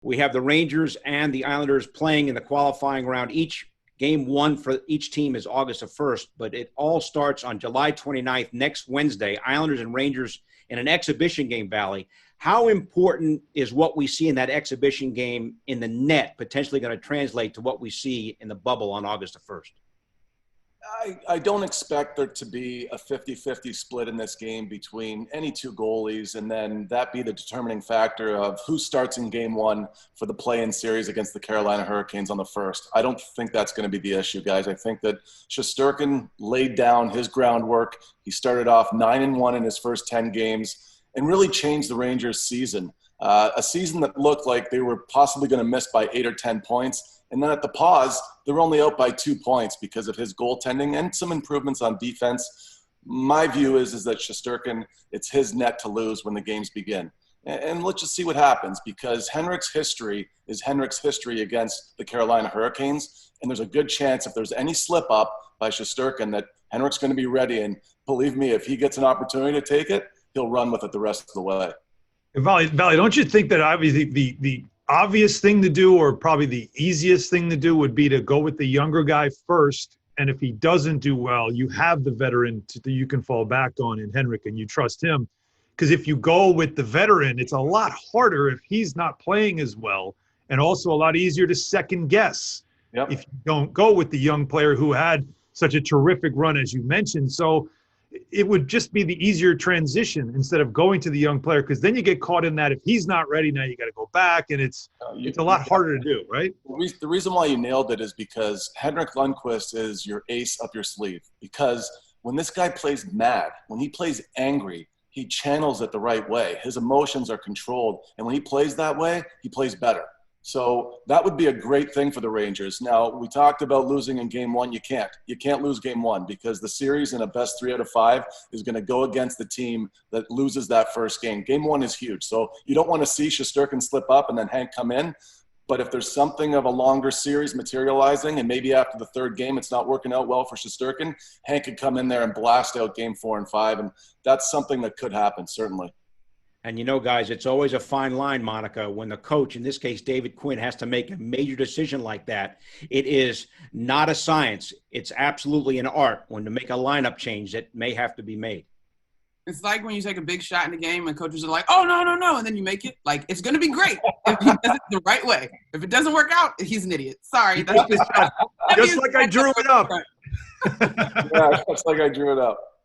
We have the Rangers and the Islanders playing in the qualifying round. Game one for each team is August the 1st, but it all starts on July 29th, next Wednesday, Islanders and Rangers in an exhibition game, Valley. How important is what we see in that exhibition game in the net potentially going to translate to what we see in the bubble on August the 1st? I don't expect there to be a 50-50 split in this game between any two goalies, and then that be the determining factor of who starts in game one for the play-in series against the Carolina Hurricanes on the 1st. I don't think that's going to be the issue, guys. I think that Shesterkin laid down his groundwork. He started off 9-1 in his first 10 games and really changed the Rangers' season. A season that looked like they were possibly going to miss by 8 or 10 points. And then at the pause, they were only out by 2 points because of his goaltending and some improvements on defense. My view is that Shesterkin, it's his net to lose when the games begin. And let's just see what happens, because Henrik's history is Henrik's history against the Carolina Hurricanes. And there's a good chance if there's any slip up by Shesterkin that Henrik's going to be ready. And believe me, if he gets an opportunity to take it, he'll run with it the rest of the way. Valley, don't you think that obviously the obvious thing to do, or probably the easiest thing to do, would be to go with the younger guy first, and if he doesn't do well, you have the veteran that you can fall back on in Henrik, and you trust him? Because if you go with the veteran, it's a lot harder if he's not playing as well, and also a lot easier to second guess if you don't go with the young player who had such a terrific run, as you mentioned. So it would just be the easier transition instead of going to the young player, because then you get caught in that if he's not ready, now you got to go back, and it's a lot harder to do, right? The reason why you nailed it is because Henrik Lundqvist is your ace up your sleeve, because when this guy plays mad, when he plays angry, he channels it the right way. His emotions are controlled, and when he plays that way, he plays better. So that would be a great thing for the Rangers. Now, we talked about losing in game one. You can't lose game one, because the series in a best 3 out of 5 is going to go against the team that loses that first game. Game one is huge. So you don't want to see Shesterkin slip up and then Hank come in. But if there's something of a longer series materializing, and maybe after the third game it's not working out well for Shesterkin, Hank could come in there and blast out game 4 and 5. And that's something that could happen, certainly. And you know, guys, it's always a fine line, Monica, when the coach, in this case David Quinn, has to make a major decision like that. It is not a science. It's absolutely an art when to make a lineup change that may have to be made. It's like when you take a big shot in the game and coaches are like, oh, no, and then you make it. Like, it's going to be great if he does it the right way. If it doesn't work out, he's an idiot. Sorry. That's just like I drew it up. Yeah, just like I drew it up.